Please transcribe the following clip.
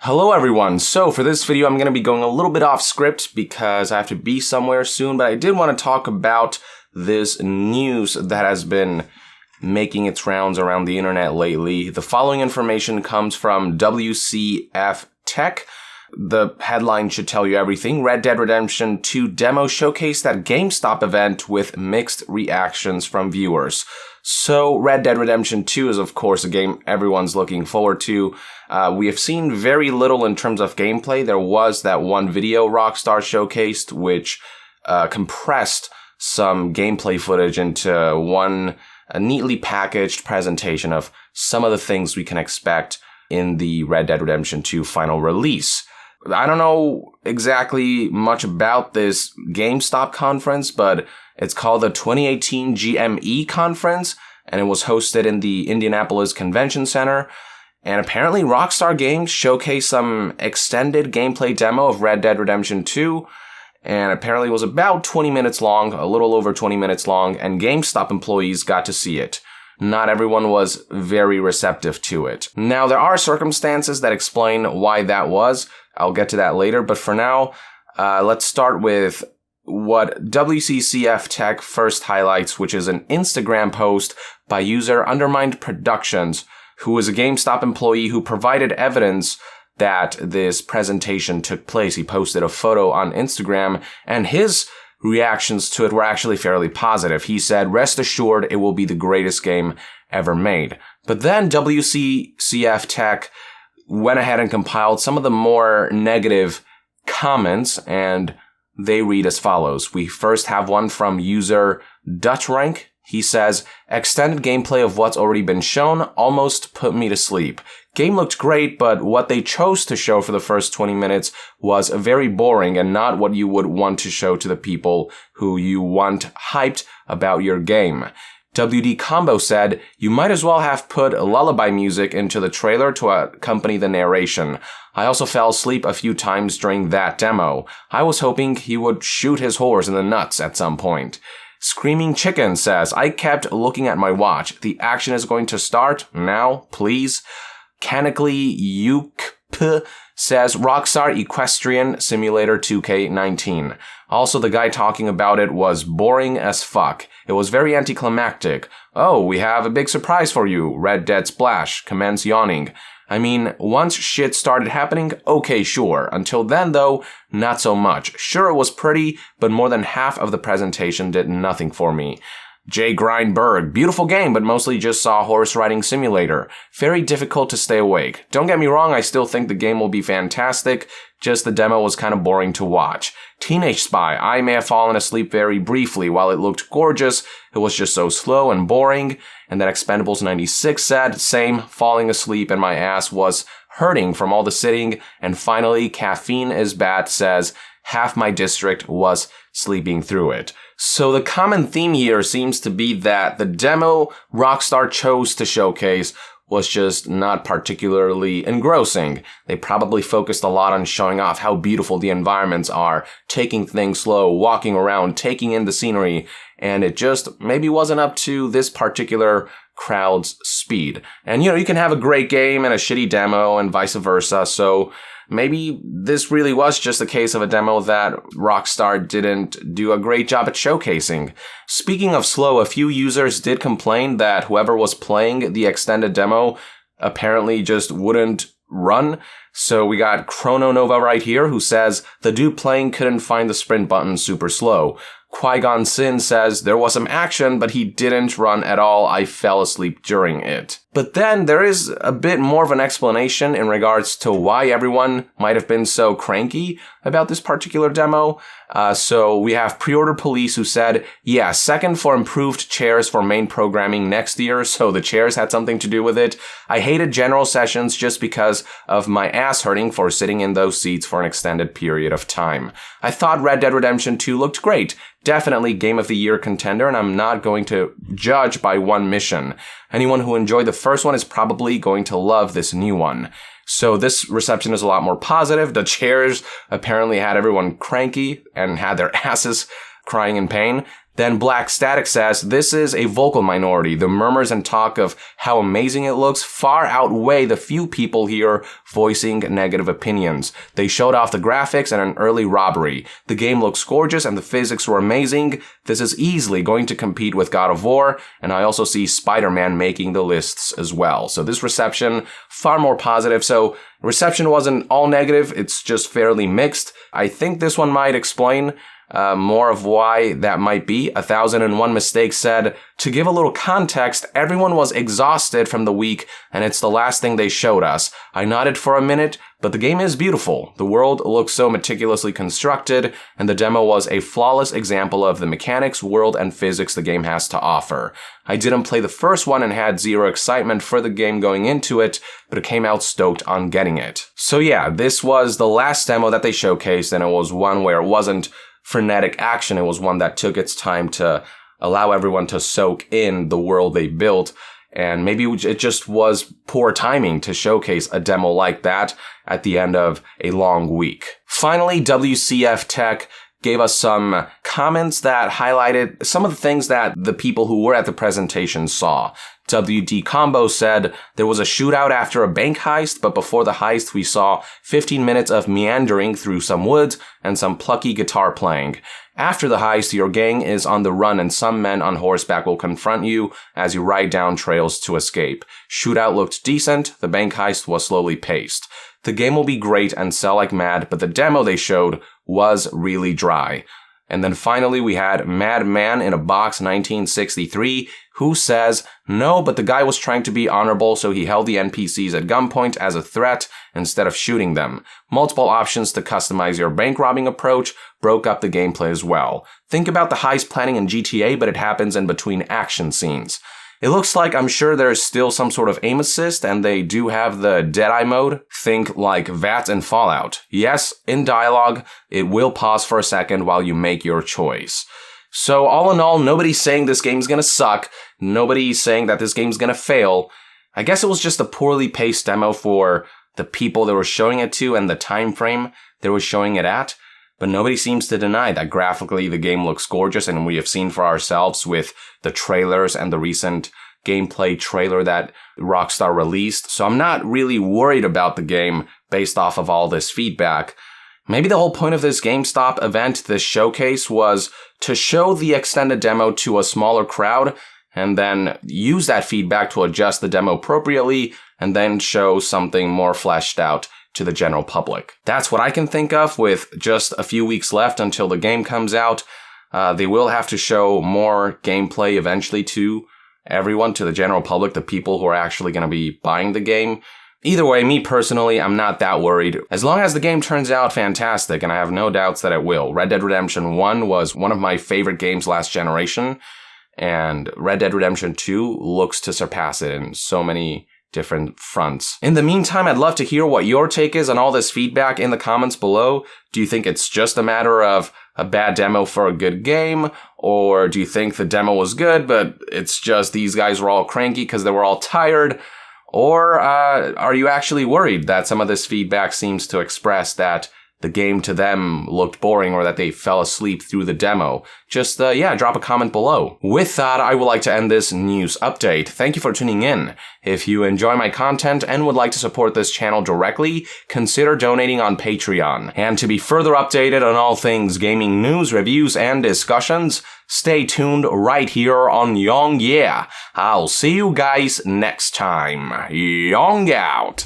Hello everyone, so for this video I'm going to be going a little bit off script because I have to be somewhere soon, but I did want to talk about this news that has been making its rounds around the internet lately. The following information comes from WCF Tech. The headline should tell you everything. Red Dead Redemption 2 demo showcased at GameStop event with mixed reactions from viewers. So Red Dead Redemption 2 is of course a game everyone's looking forward to. We have seen very little in terms of gameplay. There was that one video Rockstar showcased which compressed some gameplay footage into one neatly packaged presentation of some of the things we can expect in the Red Dead Redemption 2 final release. I don't know exactly much about this GameStop conference, but it's called the 2018 GME conference, and it was hosted in the Indianapolis Convention Center. And apparently Rockstar Games showcased some extended gameplay demo of Red Dead Redemption 2, and apparently it was about 20 minutes long, a little over 20 minutes long, and GameStop employees got to see it. Not everyone was very receptive to it. Now, there are circumstances that explain why that was. I'll get to that later, but for now, let's start with what WCCF Tech first highlights, which is an Instagram post by user Undermined Productions, who is a GameStop employee who provided evidence that this presentation took place. He posted a photo on Instagram, and his reactions to it were actually fairly positive. He said, "Rest assured, it will be the greatest game ever made." But then WCCF Tech went ahead and compiled some of the more negative comments, and they read as follows. We first have one from user DutchRank. He says, "Extended gameplay of what's already been shown almost put me to sleep. Game looked great, but what they chose to show for the first 20 minutes was very boring and not what you would want to show to the people who you want hyped about your game." WD Combo said, "You might as well have put lullaby music into the trailer to accompany the narration. I also fell asleep a few times during that demo. I was hoping he would shoot his horse in the nuts at some point." Screaming Chicken says, "I kept looking at my watch. The action is going to start now, please." Canically Yukp says, "Rockstar Equestrian Simulator 2K19. Also, the guy talking about it was boring as fuck. It was very anticlimactic. Oh, we have a big surprise for you. Red Dead Splash. Commence yawning. I mean, once shit started happening, okay, sure. Until then, though, not so much. Sure, it was pretty, but more than half of the presentation did nothing for me." Jay Grindberg, "Beautiful game, but mostly just saw horse riding simulator. Very difficult to stay awake. Don't get me wrong, I still think the game will be fantastic, just the demo was kind of boring to watch. Teenage Spy, I may have fallen asleep very briefly. While it looked gorgeous, it was just so slow and boring." And then Expendables 96 said, "Same, falling asleep and my ass was hurting from all the sitting." And finally, Caffeine is Bad says, "Half my district was sleeping through it." So the common theme here seems to be that the demo Rockstar chose to showcase was just not particularly engrossing. They probably focused a lot on showing off how beautiful the environments are, taking things slow, walking around, taking in the scenery, and it just maybe wasn't up to this particular crowd's speed. And you can have a great game and a shitty demo and vice versa, so maybe this really was just a case of a demo that Rockstar didn't do a great job at showcasing. Speaking of slow, a few users did complain that whoever was playing the extended demo apparently just wouldn't run. So we got Chrono Nova right here who says, "The dude playing couldn't find the sprint button super slow." Qui-Gon Sin says, "There was some action, but he didn't run at all. I fell asleep during it." But then there is a bit more of an explanation in regards to why everyone might have been so cranky about this particular demo. So we have Pre-Order Police who said, "Yeah, second for improved chairs for main programming next year, so the chairs had something to do with it. I hated general sessions just because of my ass hurting for sitting in those seats for an extended period of time. I thought Red Dead Redemption 2 looked great. Definitely Game of the Year contender, and I'm not going to judge by one mission. Anyone who enjoyed the first one is probably going to love this new one." So this reception is a lot more positive. The chairs apparently had everyone cranky and had their asses crying in pain. Then Black Static says, this is a vocal minority. The murmurs and talk of how amazing it looks far outweigh the few people here voicing negative opinions. They showed off the graphics and an early robbery. The game looks gorgeous and the physics were amazing. This is easily going to compete with God of War, and I also see Spider-Man making the lists as well. So this reception, far more positive. So reception wasn't all negative, it's just fairly mixed. I think this one might explain more of why that might be. 1001 Mistakes said, to give a little context, everyone was exhausted from the week and it's the last thing they showed us. I nodded for a minute, but the game is beautiful. The world looks so meticulously constructed and the demo was a flawless example of the mechanics, world, and physics the game has to offer. I didn't play the first one and had zero excitement for the game going into it, but it came out stoked on getting it. So yeah, this was the last demo that they showcased and it was one where it wasn't frenetic action. It was one that took its time to allow everyone to soak in the world they built. And maybe it just was poor timing to showcase a demo like that at the end of a long week. Finally, WCF Tech gave us some comments that highlighted some of the things that the people who were at the presentation saw. WD Combo said, there was a shootout after a bank heist, but before the heist we saw 15 minutes of meandering through some woods and some plucky guitar playing. After the heist, your gang is on the run and some men on horseback will confront you as you ride down trails to escape. Shootout looked decent, the bank heist was slowly paced. The game will be great and sell like mad, but the demo they showed was really dry. And then finally we had Madman in a Box 1963, who says, no, but the guy was trying to be honorable, so he held the NPCs at gunpoint as a threat instead of shooting them. Multiple options to customize your bank robbing approach broke up the gameplay as well. Think about the heist planning in GTA, but it happens in between action scenes. It looks like I'm sure there's still some sort of aim assist, and they do have the Deadeye mode. Think like VAT and Fallout. Yes, in dialogue, it will pause for a second while you make your choice. So all in all, nobody's saying this game's gonna suck. Nobody's saying that this game's gonna fail. I guess it was just a poorly paced demo for the people they were showing it to and the time frame they were showing it at. But nobody seems to deny that graphically the game looks gorgeous, and we have seen for ourselves with the trailers and the recent gameplay trailer that Rockstar released. So I'm not really worried about the game based off of all this feedback. Maybe the whole point of this GameStop event, this showcase, was to show the extended demo to a smaller crowd and then use that feedback to adjust the demo appropriately and then show something more fleshed out to the general public. That's what I can think of with just a few weeks left until the game comes out. They will have to show more gameplay eventually to everyone, to the general public, the people who are actually going to be buying the game. Either way, me personally, I'm not that worried. As long as the game turns out fantastic, and I have no doubts that it will. Red Dead Redemption 1 was one of my favorite games last generation, and Red Dead Redemption 2 looks to surpass it in so many different fronts. In the meantime, I'd love to hear what your take is on all this feedback in the comments below. Do you think it's just a matter of a bad demo for a good game? Or do you think the demo was good, but it's just these guys were all cranky because they were all tired? Or are you actually worried that some of this feedback seems to express that the game to them looked boring or that they fell asleep through the demo? Just, drop a comment below. With that, I would like to end this news update. Thank you for tuning in. If you enjoy my content and would like to support this channel directly, consider donating on Patreon. And to be further updated on all things gaming news, reviews, and discussions, stay tuned right here on Young Yeah. I'll see you guys next time. Young out.